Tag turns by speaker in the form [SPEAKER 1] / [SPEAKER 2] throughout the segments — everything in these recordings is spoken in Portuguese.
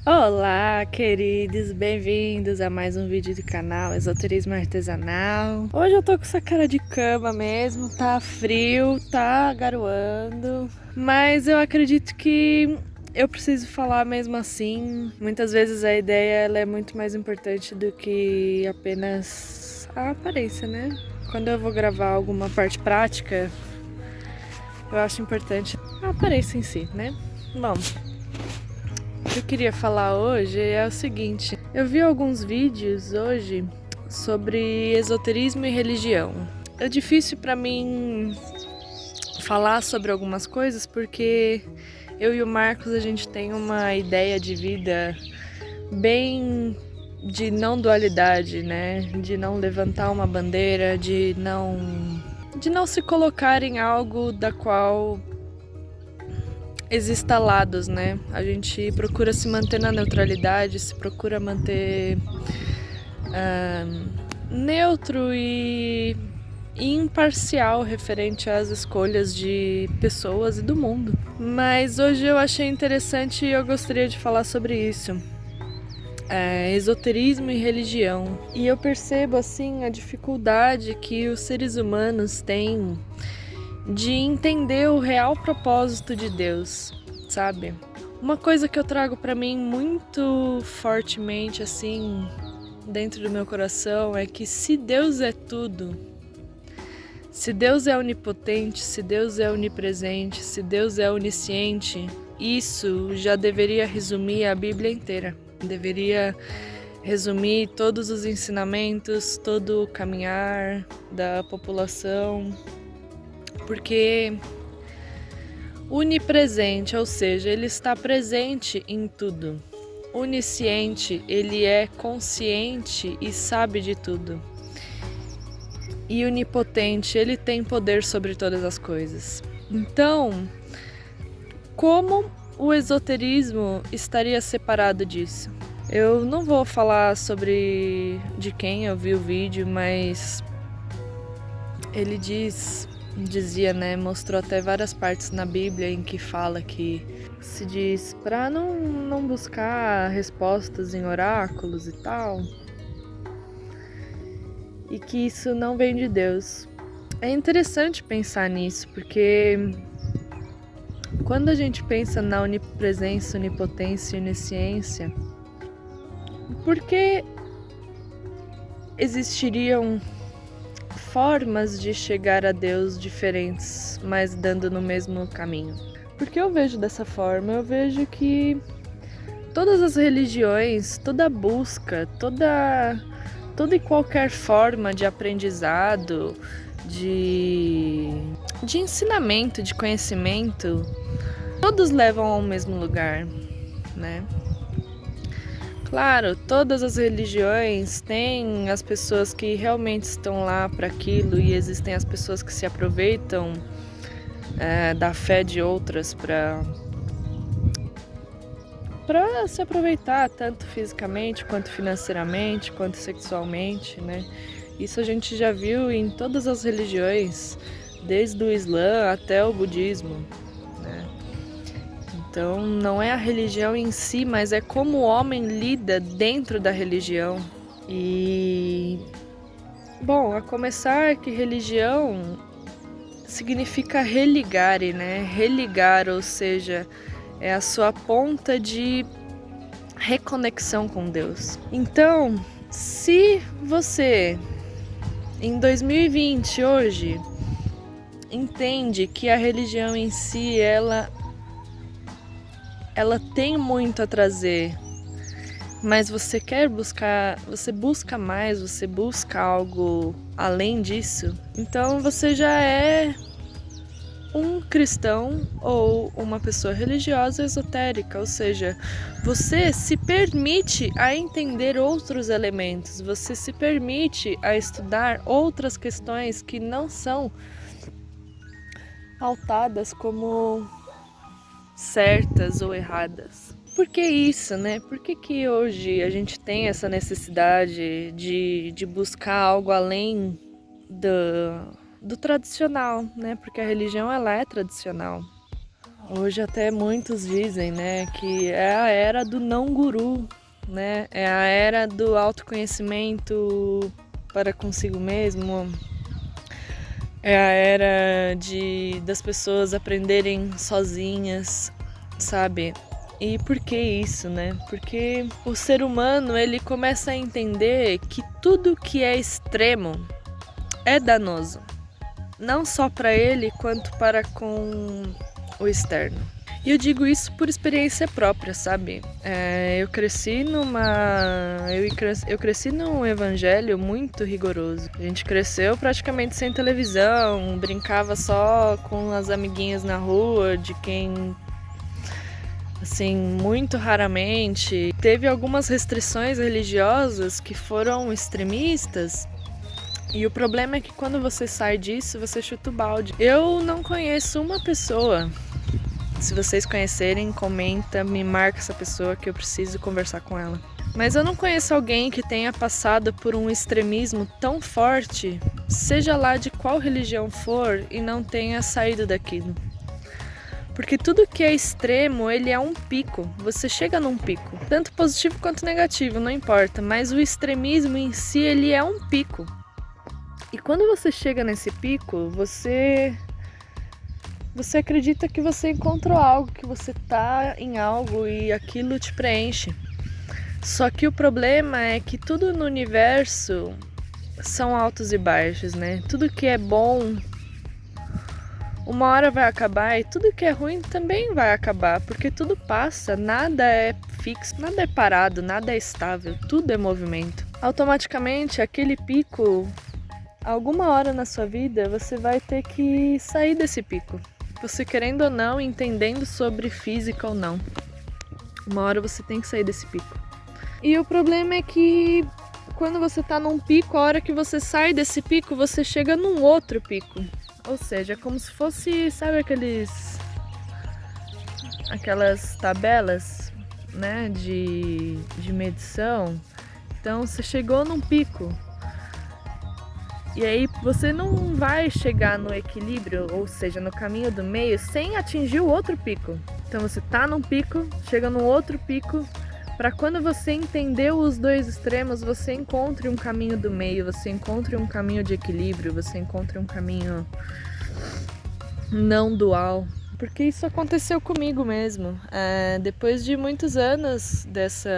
[SPEAKER 1] Olá, queridos, bem-vindos a mais um vídeo do canal Esoterismo Artesanal. Hoje eu tô com essa cara de cama mesmo, tá frio, tá garoando, mas eu acredito que eu preciso falar mesmo assim. Muitas vezes a ideia ela é muito mais importante do que apenas a aparência, né? Quando eu vou gravar alguma parte prática, eu acho importante a aparência em si, né? Bom, o que eu queria falar hoje é o seguinte: eu vi alguns vídeos hoje sobre esoterismo e religião. É difícil para mim falar sobre algumas coisas porque eu e o Marcos a gente tem uma ideia de vida bem de não dualidade, né? De não levantar uma bandeira, de não se colocar em algo da qual exista lados, né? A gente procura se manter na neutralidade, se procura manter neutro e imparcial referente às escolhas de pessoas e do mundo. Mas hoje eu achei interessante e eu gostaria de falar sobre isso. Esoterismo e religião. E eu percebo assim a dificuldade que os seres humanos têm de entender o real propósito de Deus, sabe? Uma coisa que eu trago pra mim muito fortemente assim dentro do meu coração é que se Deus é tudo, se Deus é onipotente, se Deus é onipresente, se Deus é onisciente, isso já deveria resumir a Bíblia inteira. Deveria resumir todos os ensinamentos, todo o caminhar da população, porque onipresente, ou seja, ele está presente em tudo. Onisciente, ele é consciente e sabe de tudo. E onipotente, ele tem poder sobre todas as coisas. Então, como o esoterismo estaria separado disso? Eu não vou falar sobre de quem eu vi o vídeo, mas ele dizia, né, mostrou até várias partes na Bíblia em que fala que se diz para não buscar respostas em oráculos e tal, e que isso não vem de Deus. É interessante pensar nisso, porque quando a gente pensa na onipresença, onipotência e onisciência, por que existiriam formas de chegar a Deus diferentes, mas dando no mesmo caminho? Porque eu vejo dessa forma, eu vejo que todas as religiões, toda busca, toda e qualquer forma de aprendizado, de ensinamento, de conhecimento, todos levam ao mesmo lugar, né? Claro, todas as religiões têm as pessoas que realmente estão lá para aquilo e existem as pessoas que se aproveitam da fé de outras para se aproveitar tanto fisicamente quanto financeiramente quanto sexualmente, né? Isso a gente já viu em todas as religiões, desde o Islã até o budismo, né? Então não é a religião em si, mas é como o homem lida dentro da religião. E bom, a começar que religião significa religare, né? Religar, ou seja, é a sua ponta de reconexão com Deus. Então, se você em 2020 hoje entende que a religião em si ela tem muito a trazer, mas você quer buscar, você busca mais, você busca algo além disso, então você já é um cristão ou uma pessoa religiosa esotérica, ou seja, você se permite a entender outros elementos, você se permite a estudar outras questões que não são pautadas como certas ou erradas. Por que isso, né? Por que hoje a gente tem essa necessidade de buscar algo além do tradicional, né? Porque a religião ela é tradicional. Hoje até muitos dizem, né, que é a era do não guru, né? É a era do autoconhecimento para consigo mesmo. É a era das pessoas aprenderem sozinhas, sabe? E por que isso, né? Porque o ser humano, ele começa a entender que tudo que é extremo é danoso. Não só para ele, quanto para com o externo. E eu digo isso por experiência própria, sabe? Eu cresci num evangelho muito rigoroso. A gente cresceu praticamente sem televisão, brincava só com as amiguinhas na rua, de quem, assim, muito raramente. Teve algumas restrições religiosas que foram extremistas. E o problema é que quando você sai disso, você chuta o balde. Eu não conheço uma pessoa. Se vocês conhecerem, comenta, me marca essa pessoa que eu preciso conversar com ela. Mas eu não conheço alguém que tenha passado por um extremismo tão forte, seja lá de qual religião for, e não tenha saído daquilo. Porque tudo que é extremo, ele é um pico. Você chega num pico. Tanto positivo quanto negativo, não importa. Mas o extremismo em si, ele é um pico. E quando você chega nesse pico, você acredita que você encontrou algo, que você tá em algo e aquilo te preenche. Só que o problema é que tudo no universo são altos e baixos, né? Tudo que é bom, uma hora vai acabar, e tudo que é ruim também vai acabar, porque tudo passa, nada é fixo, nada é parado, nada é estável, tudo é movimento. Automaticamente, aquele pico, alguma hora na sua vida, você vai ter que sair desse pico. Você querendo ou não, entendendo sobre física ou não. Uma hora você tem que sair desse pico. E o problema é que quando você tá num pico, a hora que você sai desse pico, você chega num outro pico. Ou seja, é como se fosse, sabe aquelas tabelas, né, de medição. Então você chegou num pico. E aí você não vai chegar no equilíbrio, ou seja, no caminho do meio, sem atingir o outro pico. Então você tá num pico, chega num outro pico, para quando você entendeu os dois extremos, você encontre um caminho do meio, você encontre um caminho de equilíbrio, você encontre um caminho não dual. Porque isso aconteceu comigo mesmo. Depois de muitos anos desse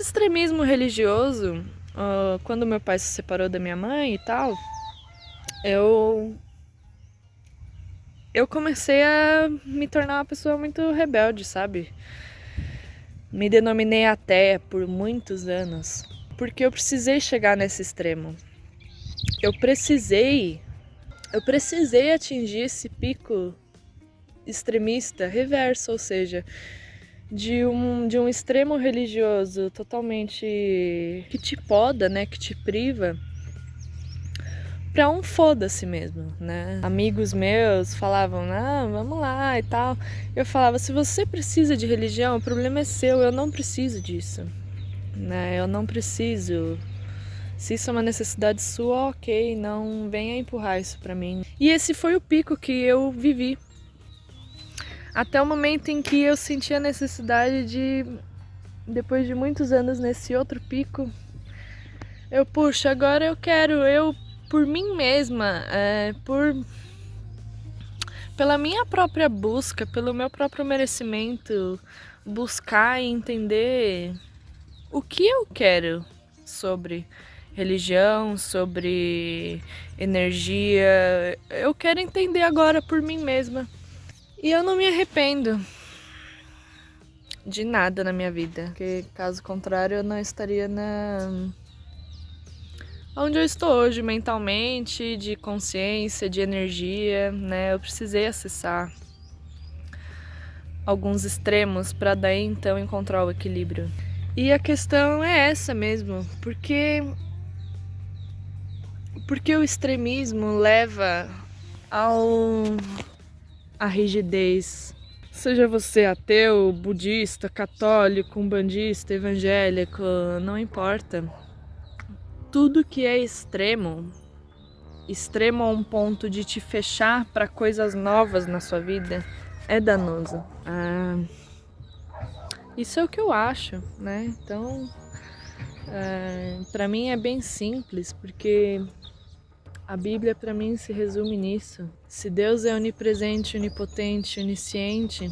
[SPEAKER 1] extremismo religioso, quando meu pai se separou da minha mãe e tal, eu comecei a me tornar uma pessoa muito rebelde, sabe? Me denominei ateia por muitos anos, porque eu precisei chegar nesse extremo. Eu precisei atingir esse pico extremista reverso, ou seja, de um extremo religioso totalmente que te poda, né, que te priva, pra um foda-se mesmo, né? Amigos meus falavam, vamos lá e tal. Eu falava, se você precisa de religião, o problema é seu, eu não preciso disso, né? Eu não preciso. Se isso é uma necessidade sua, ok, não venha empurrar isso pra mim. E esse foi o pico que eu vivi. Até o momento em que eu senti a necessidade de, depois de muitos anos nesse outro pico, puxa, agora eu quero, por mim mesma, pela minha própria busca, pelo meu próprio merecimento, buscar e entender o que eu quero sobre religião, sobre energia. Eu quero entender agora por mim mesma. E eu não me arrependo de nada na minha vida, porque caso contrário eu não estaria onde eu estou hoje mentalmente, de consciência, de energia, né? Eu precisei acessar alguns extremos para daí então encontrar o equilíbrio. E a questão é essa mesmo, porque o extremismo leva à rigidez. Seja você ateu, budista, católico, umbandista, evangélico, não importa. Tudo que é extremo extremo a um ponto de te fechar para coisas novas na sua vida, é danoso. Isso é o que eu acho, né? Então, para mim é bem simples, porque a Bíblia para mim se resume nisso. Se Deus é onipresente, onipotente, onisciente,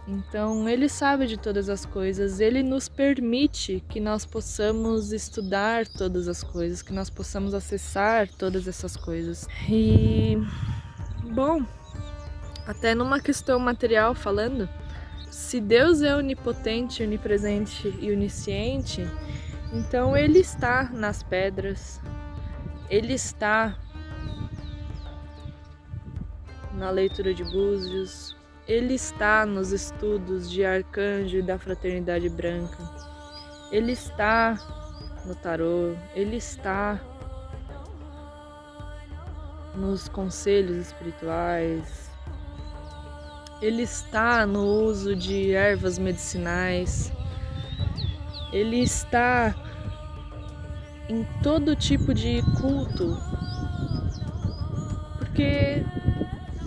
[SPEAKER 1] então Ele sabe de todas as coisas, Ele nos permite que nós possamos estudar todas as coisas, que nós possamos acessar todas essas coisas. E, bom, até numa questão material falando, se Deus é onipotente, onipresente e onisciente, então Ele está nas pedras, Ele está na leitura de búzios, Ele está nos estudos de arcanjo e da fraternidade branca, Ele está no tarô, Ele está nos conselhos espirituais, Ele está no uso de ervas medicinais, Ele está em todo tipo de culto, porque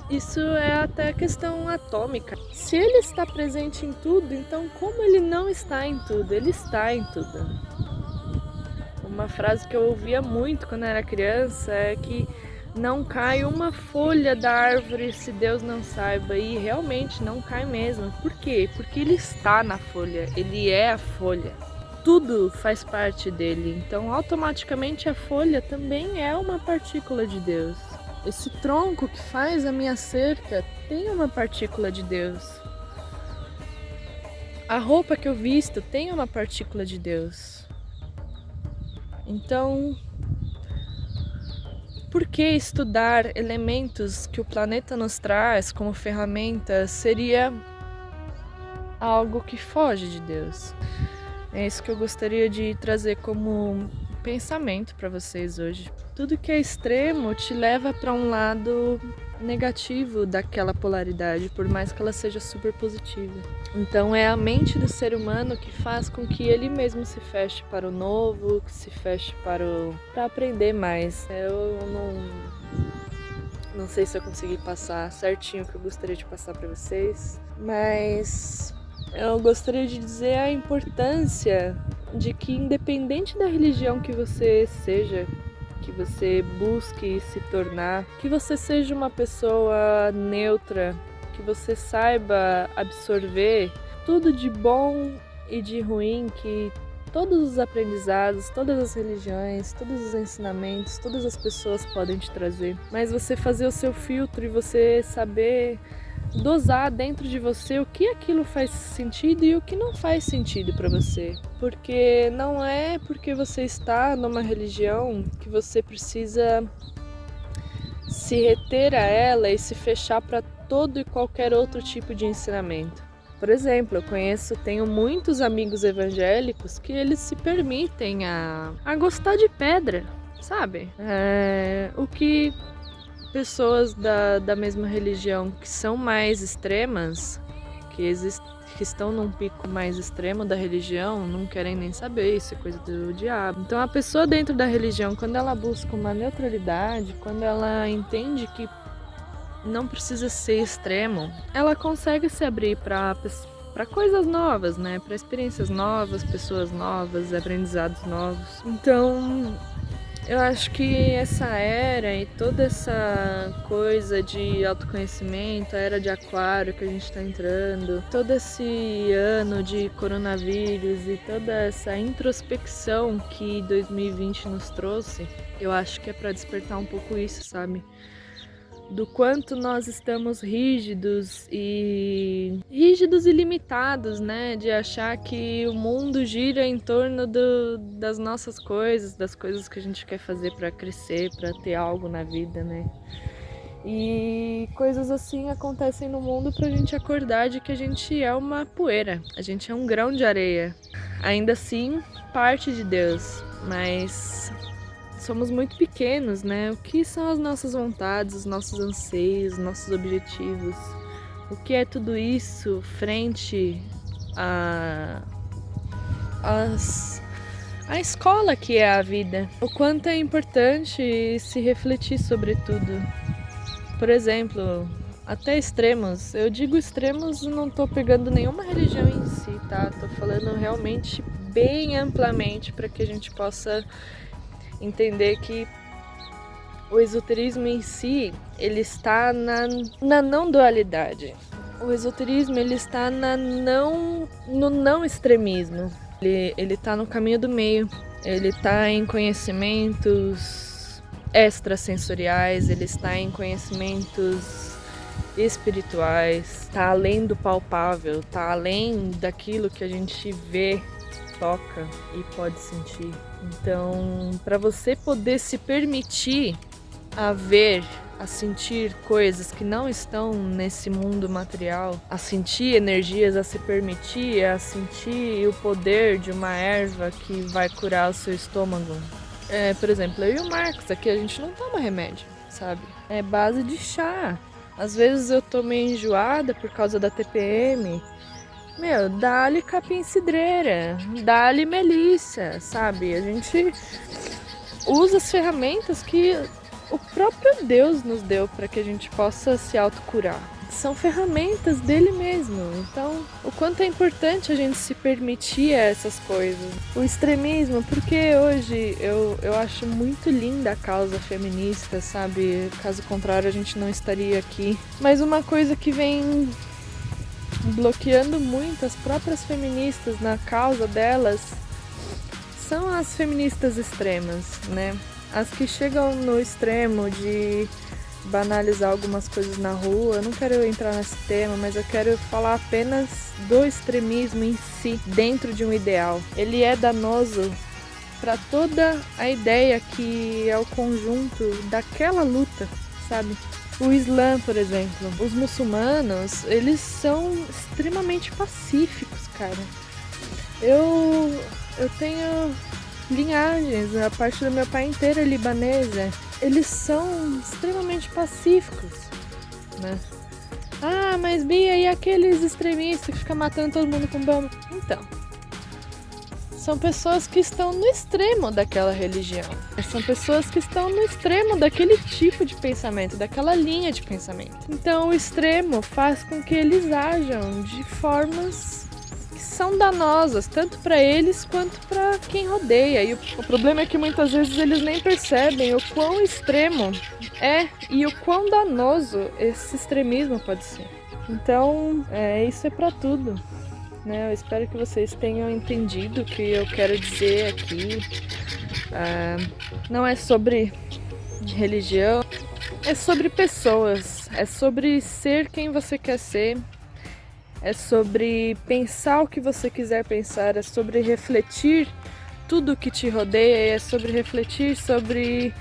[SPEAKER 1] isso é até questão atômica. Se Ele está presente em tudo, então como Ele não está em tudo? Ele está em tudo. Uma frase que eu ouvia muito quando eu era criança é que não cai uma folha da árvore se Deus não saiba, e realmente não cai mesmo. Por quê? Porque Ele está na folha, Ele é a folha. Tudo faz parte dele, então automaticamente a folha também é uma partícula de Deus. Esse tronco que faz a minha cerca tem uma partícula de Deus. A roupa que eu visto tem uma partícula de Deus. Então, por que estudar elementos que o planeta nos traz como ferramenta seria algo que foge de Deus? É isso que eu gostaria de trazer como pensamento para vocês hoje. Tudo que é extremo te leva para um lado negativo daquela polaridade, por mais que ela seja super positiva. Então é a mente do ser humano que faz com que ele mesmo se feche para o novo, que se feche para aprender mais. Eu não sei se eu consegui passar certinho o que eu gostaria de passar para vocês, mas eu gostaria de dizer a importância de que, independente da religião que você seja, que você busque se tornar, que você seja uma pessoa neutra, que você saiba absorver tudo de bom e de ruim que todos os aprendizados, todas as religiões, todos os ensinamentos, todas as pessoas podem te trazer. Mas você fazer o seu filtro e você saber dosar dentro de você o que aquilo faz sentido e o que não faz sentido para você. Porque não é porque você está numa religião que você precisa se reter a ela e se fechar para todo e qualquer outro tipo de ensinamento. Por exemplo, tenho muitos amigos evangélicos que eles se permitem a gostar de pedra, sabe? O que pessoas da mesma religião que são mais extremas, que estão num pico mais extremo da religião, não querem nem saber, isso é coisa do diabo. Então a pessoa dentro da religião, quando ela busca uma neutralidade, quando ela entende que não precisa ser extremo, ela consegue se abrir para coisas novas, né? Para experiências novas, pessoas novas, aprendizados novos. Então eu acho que essa era e toda essa coisa de autoconhecimento, a era de aquário que a gente está entrando, todo esse ano de coronavírus e toda essa introspecção que 2020 nos trouxe, eu acho que é para despertar um pouco isso, sabe? Do quanto nós estamos rígidos e limitados, né? De achar que o mundo gira em torno das nossas coisas, das coisas que a gente quer fazer para crescer, para ter algo na vida, né? E coisas assim acontecem no mundo pra gente acordar de que a gente é uma poeira, a gente é um grão de areia. Ainda assim, parte de Deus, mas somos muito pequenos, né? O que são as nossas vontades, os nossos anseios, os nossos objetivos? O que é tudo isso frente a escola que é a vida. O quanto é importante se refletir sobre tudo. Por exemplo, até extremos. Eu digo extremos, não tô pegando nenhuma religião em si, tá? Tô falando realmente bem amplamente para que a gente possa entender que o esoterismo em si, ele está na não dualidade. O esoterismo, ele está no não extremismo. Ele está no caminho do meio. Ele está em conhecimentos extrasensoriais, ele está em conhecimentos espirituais, está além do palpável, está além daquilo que a gente vê, toca e pode sentir. Então, para você poder se permitir a ver, a sentir coisas que não estão nesse mundo material, a sentir energias, a se permitir, a sentir o poder de uma erva que vai curar o seu estômago. Por exemplo, eu e o Marcos aqui, a gente não toma remédio, sabe? É base de chá. Às vezes eu tô meio enjoada por causa da TPM. Meu, dá-lhe capim-cidreira, dá-lhe melissa, sabe? A gente usa as ferramentas que o próprio Deus nos deu para que a gente possa se autocurar. São ferramentas dele mesmo. Então, o quanto é importante a gente se permitir essas coisas. O extremismo, porque hoje eu acho muito linda a causa feminista, sabe? Caso contrário, a gente não estaria aqui. Mas uma coisa que vem bloqueando muito as próprias feministas na causa delas são as feministas extremas, né? As que chegam no extremo de banalizar algumas coisas na rua. Eu não quero entrar nesse tema, mas eu quero falar apenas do extremismo em si, dentro de um ideal. Ele é danoso para toda a ideia que é o conjunto daquela luta, sabe? O Islã, por exemplo, os muçulmanos, eles são extremamente pacíficos, cara. Eu tenho linhagens, a parte do meu pai inteira é libanesa. Eles são extremamente pacíficos, né? Ah, mas Bia, e aqueles extremistas que ficam matando todo mundo com bomba? Então, são pessoas que estão no extremo daquela religião. São pessoas que estão no extremo daquele tipo de pensamento, daquela linha de pensamento. Então, o extremo faz com que eles ajam de formas que são danosas, tanto para eles quanto para quem rodeia. E o problema é que muitas vezes eles nem percebem o quão extremo é e o quão danoso esse extremismo pode ser. Então, isso é para tudo. Eu espero que vocês tenham entendido o que eu quero dizer aqui. Não é sobre religião, é sobre pessoas, é sobre ser quem você quer ser, é sobre pensar o que você quiser pensar, é sobre refletir tudo o que te rodeia, é sobre refletir sobre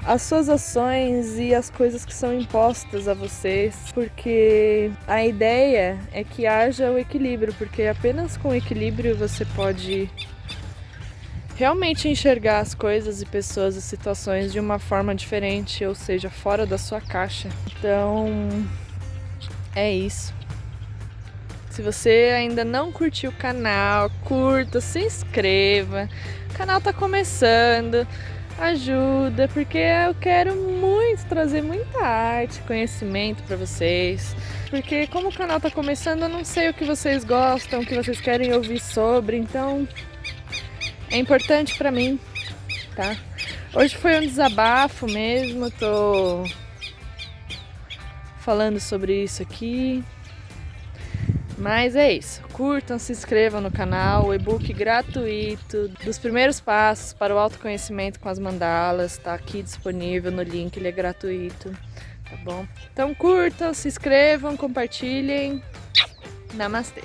[SPEAKER 1] as suas ações e as coisas que são impostas a vocês, porque a ideia é que haja o equilíbrio, porque apenas com equilíbrio você pode realmente enxergar as coisas e pessoas e situações de uma forma diferente, ou seja, fora da sua caixa. Então, é isso. Se você ainda não curtiu o canal, curta, se inscreva. O canal tá começando. Ajuda, porque eu quero muito trazer muita arte, conhecimento para vocês. Porque como o canal tá começando, eu não sei o que vocês gostam, o que vocês querem ouvir sobre, então é importante para mim, tá? Hoje foi um desabafo mesmo, tô falando sobre isso aqui. Mas é isso, curtam, se inscrevam no canal, o e-book gratuito dos primeiros passos para o autoconhecimento com as mandalas, está aqui disponível no link, ele é gratuito, tá bom? Então curtam, se inscrevam, compartilhem, namastê!